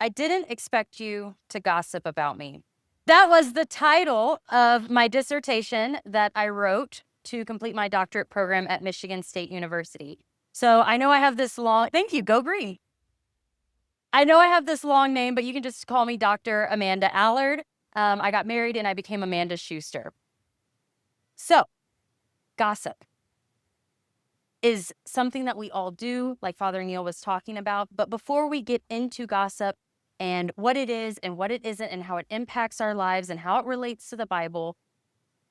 I didn't expect you to gossip about me. That was the title of my dissertation that I wrote to complete my doctorate program at Michigan State University. So I know I have this long, thank you, go green. I know I have this long name, but you can just call me Dr. Amanda Allard. I got married and I became Amanda Schuster. So, gossip is something that we all do, like Father Neil was talking about. But before we get into gossip and what it is and what it isn't and how it impacts our lives and how it relates to the Bible,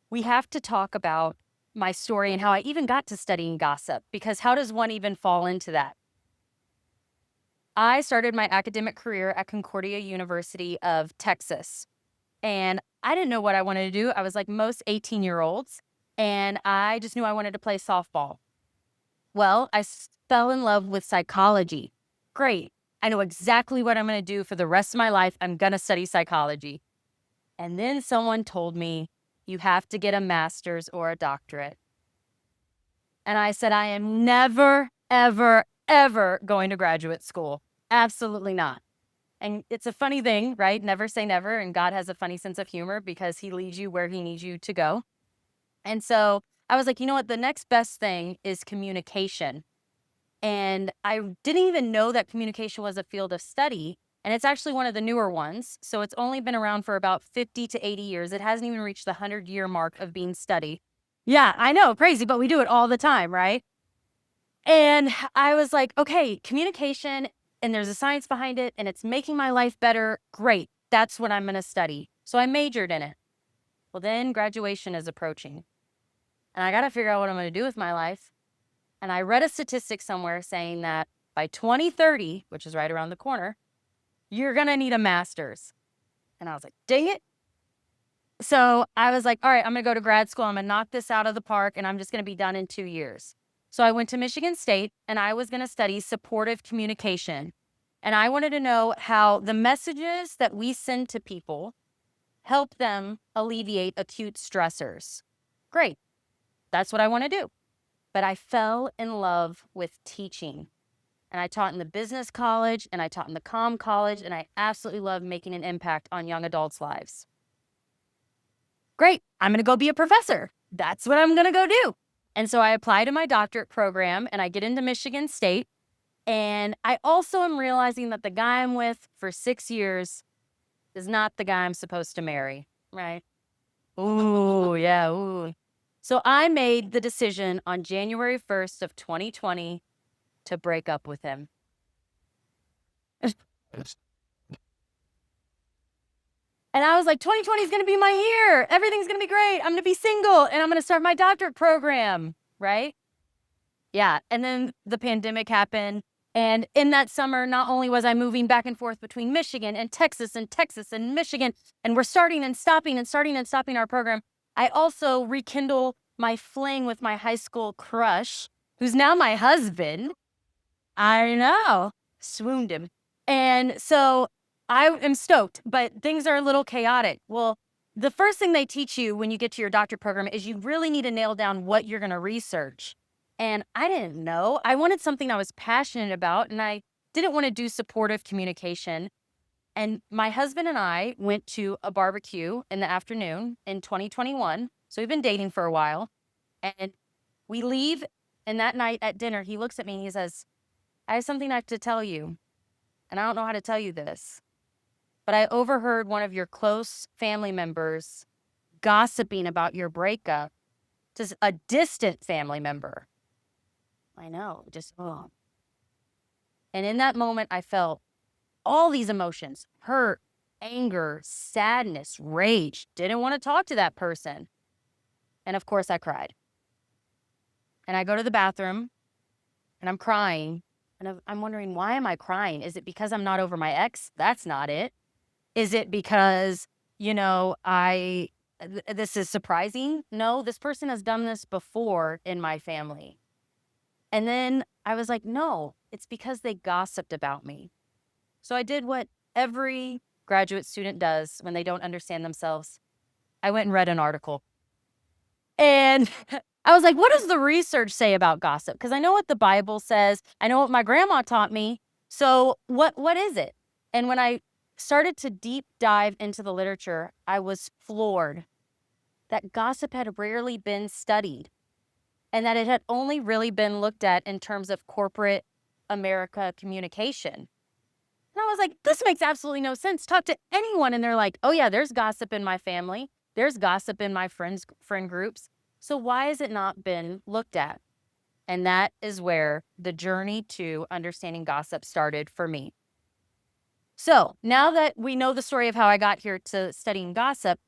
we have to talk about my story and how I even got to studying gossip, because how does one even fall into that? I started my academic career at Concordia University of Texas, and I didn't know what I wanted to do. I was like most 18-year-olds, and I just knew I wanted to play softball. Well, I fell in love with psychology. Great. I know exactly what I'm going to do for the rest of my life. I'm going to study psychology. And then someone told me, you have to get a master's or a doctorate. And I said, I am never, ever, ever going to graduate school. Absolutely not. And it's a funny thing, right? Never say never. And God has a funny sense of humor because he leads you where he needs you to go. And so I was like, you know what? The next best thing is communication. And I didn't even know that communication was a field of study. And it's actually one of the newer ones. So it's only been around for about 50 to 80 years. It hasn't even reached the 100-year mark of being studied. Yeah, I know, crazy, but we do it all the time, right? And I was like, okay, communication, and there's a science behind it, and it's making my life better. Great. That's what I'm going to study. So I majored in it. Well, then graduation is approaching. And I got to figure out what I'm going to do with my life. And I read a statistic somewhere saying that by 2030, which is right around the corner, you're going to need a master's. And I was like, dang it. So I was like, all right, I'm going to go to grad school. I'm going to knock this out of the park, and I'm just going to be done in 2 years. So I went to Michigan State, and I was going to study supportive communication. And I wanted to know how the messages that we send to people help them alleviate acute stressors. Great. That's what I want to do. But I fell in love with teaching. And I taught in the business college, and I taught in the comm college, and I absolutely love making an impact on young adults' lives. Great, I'm going to go be a professor. That's what I'm going to go do. And so I apply to my doctorate program, and I get into Michigan State. And I also am realizing that the guy I'm with for 6 years is not the guy I'm supposed to marry, right? Ooh, yeah, ooh. So I made the decision on January 1st of 2020 to break up with him. And I was like, 2020 is going to be my year. Everything's going to be great. I'm going to be single, and I'm going to start my doctorate program, right? Yeah. And then the pandemic happened. And in that summer, not only was I moving back and forth between Michigan and Texas and Michigan, and we're starting and stopping our program, I also rekindle my fling with my high school crush, who's now my husband. I know. Swooned him. And so I am stoked, but things are a little chaotic. Well, the first thing they teach you when you get to your doctorate program is you really need to nail down what you're going to research. And I didn't know. I wanted something I was passionate about, and I didn't want to do supportive communication. And my husband and I went to a barbecue in the afternoon in 2021. So we've been dating for a while. And we leave, and that night at dinner, he looks at me and he says, I have something I have to tell you, and I don't know how to tell you this, but I overheard one of your close family members gossiping about your breakup to a distant family member. I know, just, oh. And in that moment, I felt all these emotions: hurt, anger, sadness, rage. Didn't want to talk to that person. And of course, I cried. And I go to the bathroom, and I'm crying. And I'm wondering, why am I crying? Is it because I'm not over my ex? That's not it. Is it because, this is surprising? No, this person has done this before in my family. And then I was like, no, it's because they gossiped about me. So I did what every graduate student does when they don't understand themselves. I went and read an article. And I was like, what does the research say about gossip? Because I know what the Bible says. I know what my grandma taught me. So what is it? And when I started to deep dive into the literature, I was floored that gossip had rarely been studied and that it had only really been looked at in terms of corporate America communication. And I was like, this makes absolutely no sense. Talk to anyone and they're like, oh yeah, there's gossip in my family. There's gossip in my friend groups. So why has it not been looked at? And that is where the journey to understanding gossip started for me. So now that we know the story of how I got here to studying gossip,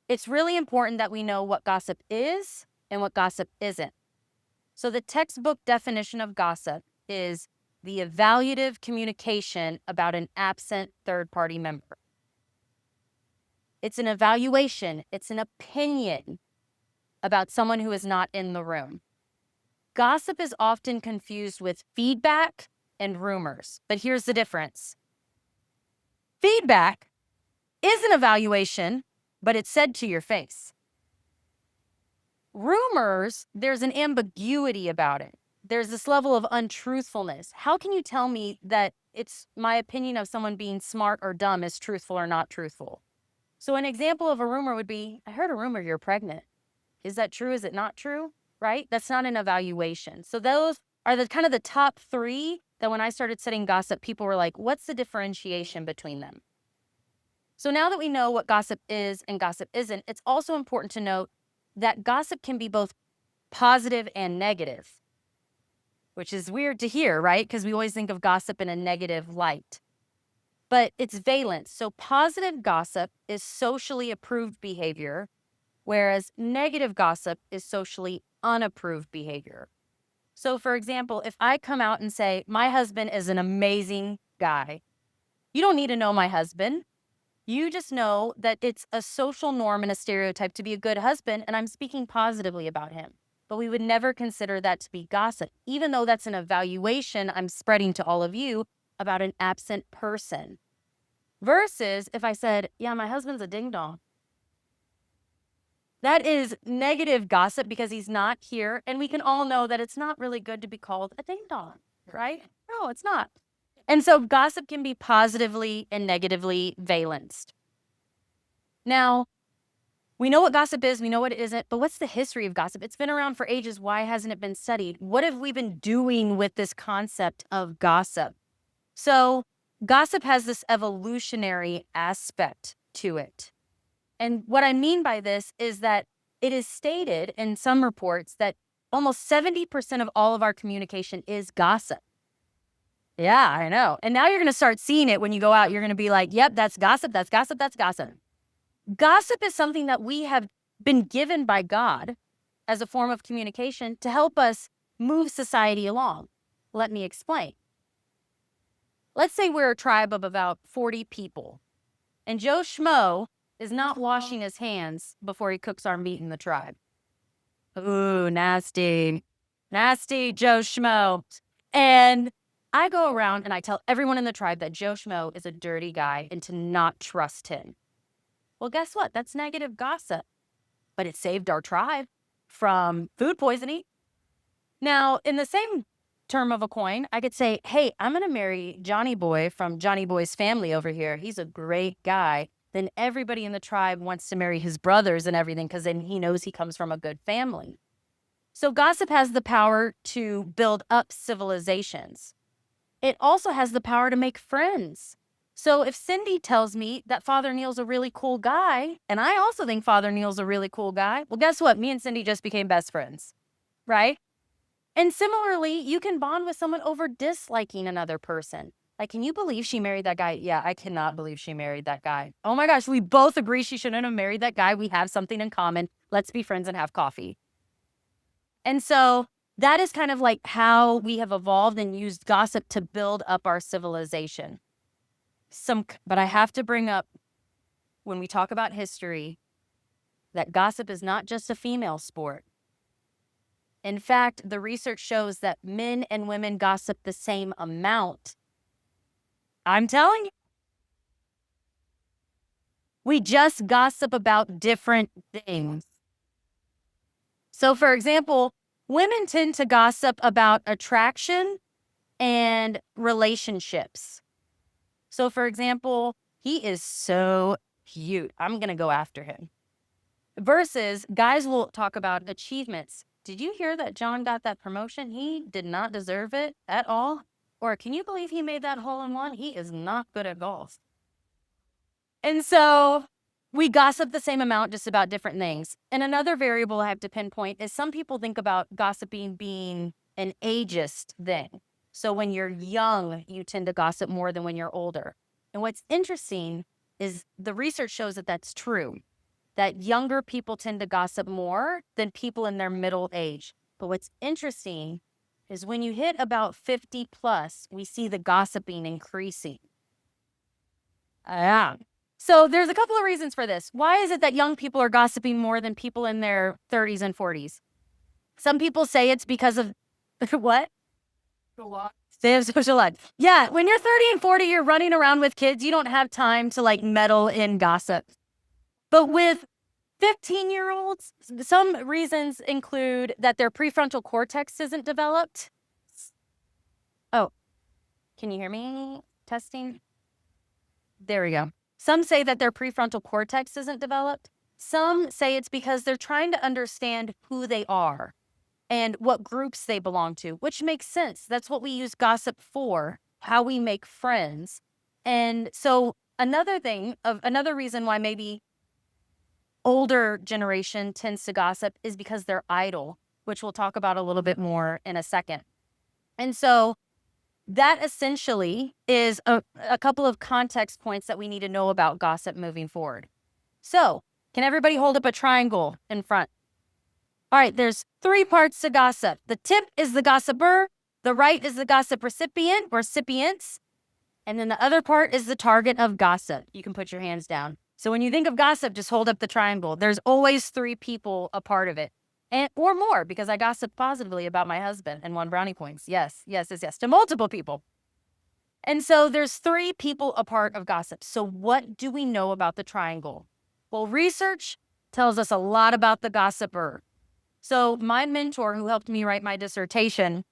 it's really important that we know what gossip is and what gossip isn't. So the textbook definition of gossip is the evaluative communication about an absent third-party member. It's an evaluation, it's an opinion about someone who is not in the room. Gossip is often confused with feedback and rumors, but here's the difference. Feedback is an evaluation, but it's said to your face. Rumors, there's an ambiguity about it. There's this level of untruthfulness. How can you tell me that it's my opinion of someone being smart or dumb is truthful or not truthful? So an example of a rumor would be, I heard a rumor you're pregnant. Is that true? Is it not true? Right? That's not an evaluation. So those are the kind of the top three that when I started studying gossip, people were like, what's the differentiation between them? So now that we know what gossip is and gossip isn't, it's also important to note that gossip can be both positive and negative, which is weird to hear, right? Because we always think of gossip in a negative light. But it's valence. So positive gossip is socially approved behavior, whereas negative gossip is socially unapproved behavior. So for example, if I come out and say, my husband is an amazing guy, you don't need to know my husband. You just know that it's a social norm and a stereotype to be a good husband, and I'm speaking positively about him. But we would never consider that to be gossip, even though that's an evaluation I'm spreading to all of you about an absent person. Versus if I said, yeah, my husband's a ding-dong. That is negative gossip because he's not here, and we can all know that it's not really good to be called a ding-dong, right? No, it's not. And so gossip can be positively and negatively valenced. Now, we know what gossip is, we know what it isn't, but what's the history of gossip? It's been around for ages. Why hasn't it been studied? What have we been doing with this concept of gossip? So gossip has this evolutionary aspect to it. And what I mean by this is that it is stated in some reports that almost 70% of all of our communication is gossip. Yeah, I know. And now you're going to start seeing it when you go out. You're going to be like, yep, that's gossip, that's gossip, that's gossip. Gossip is something that we have been given by God as a form of communication to help us move society along. Let me explain. Let's say we're a tribe of about 40 people, and Joe Schmo is not washing his hands before he cooks our meat in the tribe. Ooh, nasty. Nasty Joe Schmo. And I go around and I tell everyone in the tribe that Joe Schmo is a dirty guy and to not trust him. Well, guess what? That's negative gossip. But it saved our tribe from food poisoning. Now, in the same term of a coin, I could say, hey, I'm going to marry Johnny Boy from Johnny Boy's family over here. He's a great guy. Then everybody in the tribe wants to marry his brothers and everything because then he knows he comes from a good family. So gossip has the power to build up civilizations. It also has the power to make friends. So if Cindy tells me that Father Neil's a really cool guy, and I also think Father Neil's a really cool guy, well, guess what? Me and Cindy just became best friends, right? And similarly, you can bond with someone over disliking another person. Like, can you believe she married that guy? Yeah, I cannot believe she married that guy. Oh my gosh, we both agree she shouldn't have married that guy. We have something in common. Let's be friends and have coffee. And so that is kind of like how we have evolved and used gossip to build up our civilization. But I have to bring up, when we talk about history, that gossip is not just a female sport. In fact, the research shows that men and women gossip the same amount. I'm telling you. We just gossip about different things. So, for example, women tend to gossip about attraction and relationships. So for example, he is so cute, I'm going to go after him. Versus guys will talk about achievements. Did you hear that John got that promotion? He did not deserve it at all. Or can you believe he made that hole in one? He is not good at golf. And so we gossip the same amount, just about different things. And another variable I have to pinpoint is some people think about gossiping being an ageist thing. So when you're young, you tend to gossip more than when you're older. And what's interesting is the research shows that that's true, that younger people tend to gossip more than people in their middle age. But what's interesting is when you hit about 50 plus, we see the gossiping increasing. Yeah. So there's a couple of reasons for this. Why is it that young people are gossiping more than people in their 30s and 40s? Some people say it's because of what? They have social life. Yeah, when you're 30 and 40, you're running around with kids. You don't have time to like meddle in gossip. But with 15-year-olds, some reasons include that their prefrontal cortex isn't developed. Oh, can you hear me? Testing. There we go. Some say that their prefrontal cortex isn't developed. Some say it's because they're trying to understand who they are and what groups they belong to, which makes sense. That's what we use gossip for, how we make friends. And so another reason why maybe older generation tends to gossip is because they're idle, which we'll talk about a little bit more in a second. And so that essentially is a couple of context points that we need to know about gossip moving forward. So, can everybody hold up a triangle in front? All right, there's 3 parts to gossip. The tip is the gossiper, the right is the gossip recipient, recipients, and then the other part is the target of gossip. You can put your hands down. So when you think of gossip, just hold up the triangle. There's always 3 people a part of it. Or more, because I gossip positively about my husband and won brownie points. Yes, to multiple people. And so there's 3 people a part of gossip. So what do we know about the triangle? Well, research tells us a lot about the gossiper. So my mentor who helped me write my dissertation,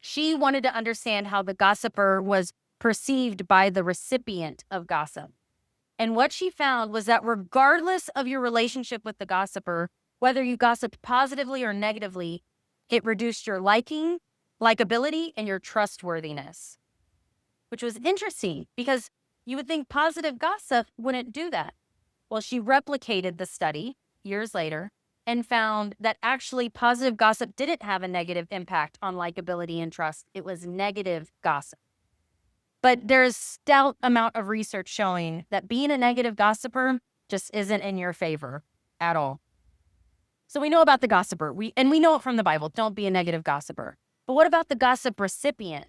she wanted to understand how the gossiper was perceived by the recipient of gossip. And what she found was that regardless of your relationship with the gossiper, whether you gossiped positively or negatively, it reduced your likability, and your trustworthiness, which was interesting because you would think positive gossip wouldn't do that. Well, she replicated the study years later and found that actually positive gossip didn't have a negative impact on likability and trust. It was negative gossip. But there's stout amount of research showing that being a negative gossiper just isn't in your favor at all. So we know about the gossiper. We know it from the Bible. Don't be a negative gossiper. But what about the gossip recipient?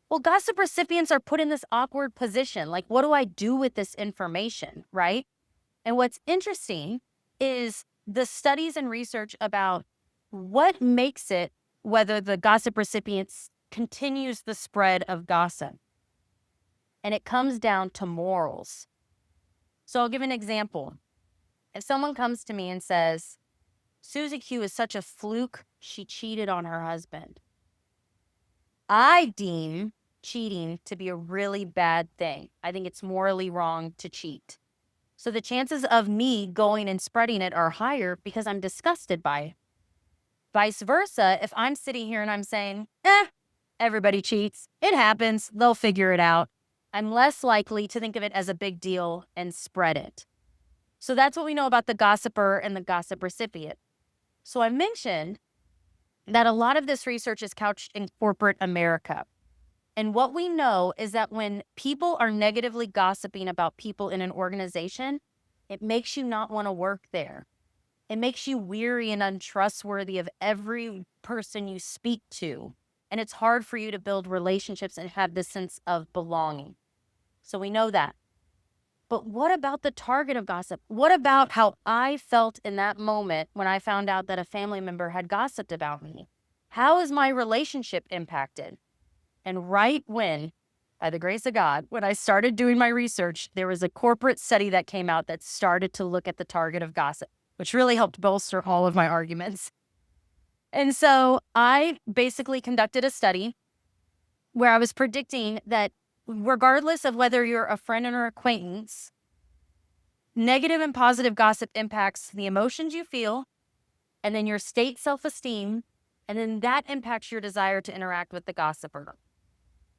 Well, gossip recipients are put in this awkward position. Like, what do I do with this information, right? And what's interesting is the studies and research about what makes it whether the gossip recipient continues the spread of gossip. And it comes down to morals. So I'll give an example. If someone comes to me and says, Susie Q is such a fluke, she cheated on her husband, I deem cheating to be a really bad thing. I think it's morally wrong to cheat. So the chances of me going and spreading it are higher because I'm disgusted by it. Vice versa, if I'm sitting here and I'm saying, everybody cheats, it happens, they'll figure it out, I'm less likely to think of it as a big deal and spread it. So that's what we know about the gossiper and the gossip recipient. So I mentioned that a lot of this research is couched in corporate America. And what we know is that when people are negatively gossiping about people in an organization, it makes you not want to work there. It makes you weary and untrustworthy of every person you speak to. And it's hard for you to build relationships and have this sense of belonging. So we know that. But what about the target of gossip? What about how I felt in that moment when I found out that a family member had gossiped about me? How is my relationship impacted? And right when, by the grace of God, when I started doing my research, there was a corporate study that came out that started to look at the target of gossip, which really helped bolster all of my arguments. And so I basically conducted a study where I was predicting that regardless of whether you're a friend or acquaintance, negative and positive gossip impacts the emotions you feel, and then your state self-esteem, and then that impacts your desire to interact with the gossiper.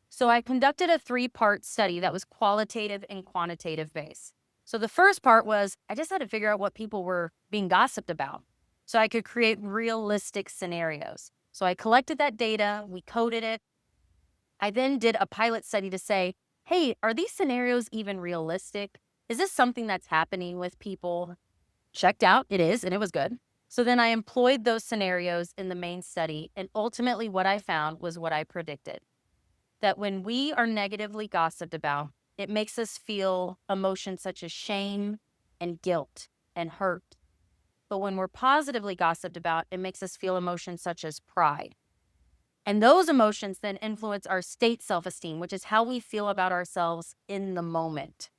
So I conducted a 3-part study that was qualitative and quantitative based. So the first part was I just had to figure out what people were being gossiped about so I could create realistic scenarios. So I collected that data, we coded it. I then did a pilot study to say, hey, are these scenarios even realistic? Is this something that's happening with people? Checked out, it is, and it was good. So then I employed those scenarios in the main study, and ultimately what I found was what I predicted. That when we are negatively gossiped about, it makes us feel emotions such as shame and guilt and hurt. But when we're positively gossiped about, it makes us feel emotions such as pride. And those emotions then influence our state self-esteem, which is how we feel about ourselves in the moment.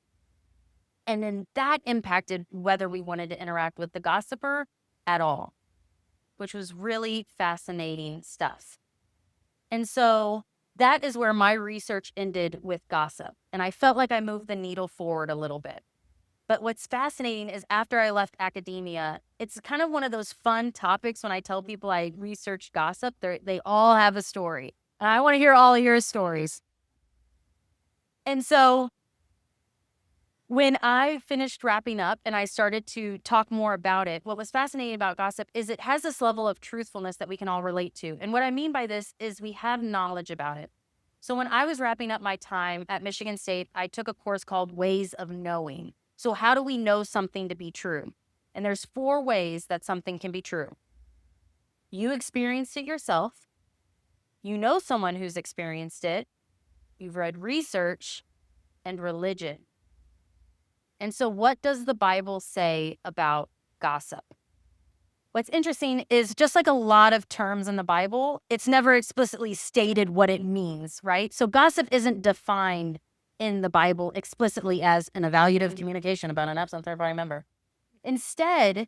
And then that impacted whether we wanted to interact with the gossiper at all, which was really fascinating stuff. And so that is where my research ended with gossip. And I felt like I moved the needle forward a little bit. But what's fascinating is after I left academia, it's kind of one of those fun topics when I tell people I researched gossip, they all have a story. And I want to hear all of your stories. And so when I finished wrapping up and I started to talk more about it, what was fascinating about gossip is it has this level of truthfulness that we can all relate to. And what I mean by this is we have knowledge about it. So when I was wrapping up my time at Michigan State, I took a course called Ways of Knowing. So how do we know something to be true? And there's 4 ways that something can be true. You experienced it yourself. You know someone who's experienced it. You've read research and religion. And so what does the Bible say about gossip? What's interesting is just like a lot of terms in the Bible, it's never explicitly stated what it means, right? So gossip isn't defined in the Bible explicitly as an evaluative communication about an absent third party member. Instead,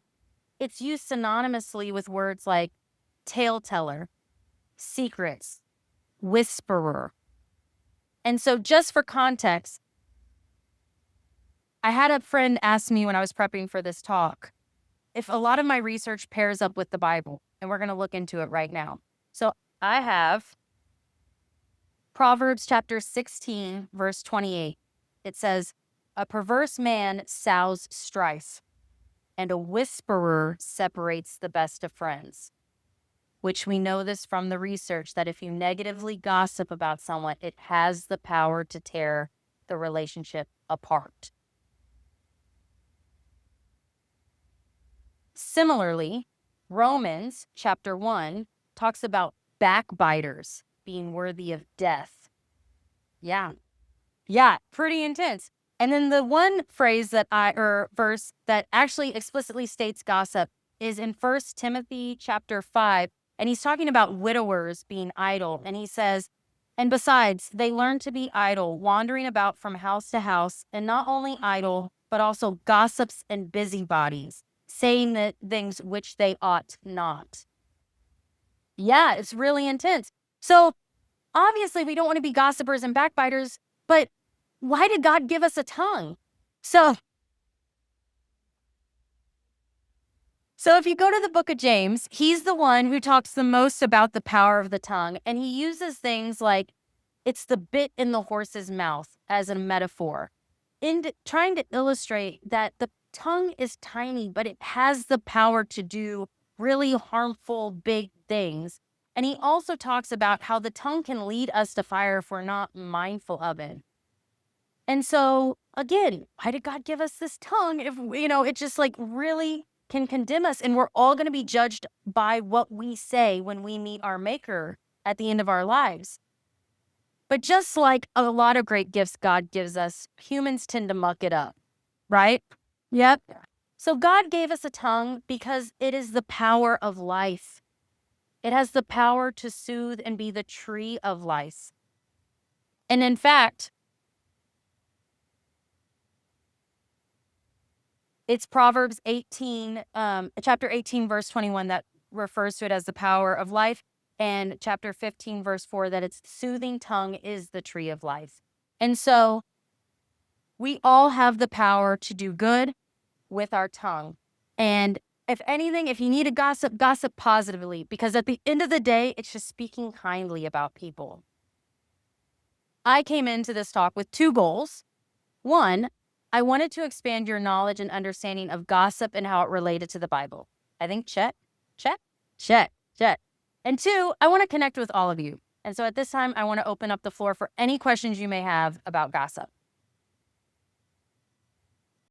it's used synonymously with words like tale teller, secrets, whisperer. And so just for context, I had a friend ask me when I was prepping for this talk if a lot of my research pairs up with the Bible, and we're going to look into it right now. So I have Proverbs chapter 16, verse 28. It says, a perverse man sows strife, and a whisperer separates the best of friends. Which we know this from the research that if you negatively gossip about someone, it has the power to tear the relationship apart. Similarly, Romans chapter 1 talks about backbiters being worthy of death. Yeah, pretty intense. And then the one phrase verse that actually explicitly states gossip is in 1 Timothy chapter 5, and he's talking about widowers being idle. And he says, and besides, they learn to be idle, wandering about from house to house, and not only idle, but also gossips and busybodies, saying that things which they ought not. Yeah, it's really intense. So obviously we don't want to be gossipers and backbiters, but why did God give us a tongue? So if you go to the book of James, he's the one who talks the most about the power of the tongue. And he uses things like it's the bit in the horse's mouth as a metaphor in trying to illustrate that the tongue is tiny, but it has the power to do really harmful, big things. And he also talks about how the tongue can lead us to fire if we're not mindful of it. And so, again, why did God give us this tongue if, it just like really can condemn us, and we're all going to be judged by what we say when we meet our Maker at the end of our lives. But just like a lot of great gifts God gives us, humans tend to muck it up, right? Yep. So God gave us a tongue because it is the power of life. It has the power to soothe and be the tree of life. And in fact, it's Proverbs 18, chapter 18, verse 21 that refers to it as the power of life, and chapter 15, verse 4 that its soothing tongue is the tree of life. And so we all have the power to do good with our tongue. And if anything, if you need to gossip, gossip positively, because at the end of the day, it's just speaking kindly about people. I came into this talk with two goals. One, I wanted to expand your knowledge and understanding of gossip and how it related to the Bible. I think check, check, check, check. And two, I want to connect with all of you. And so at this time, I want to open up the floor for any questions you may have about gossip.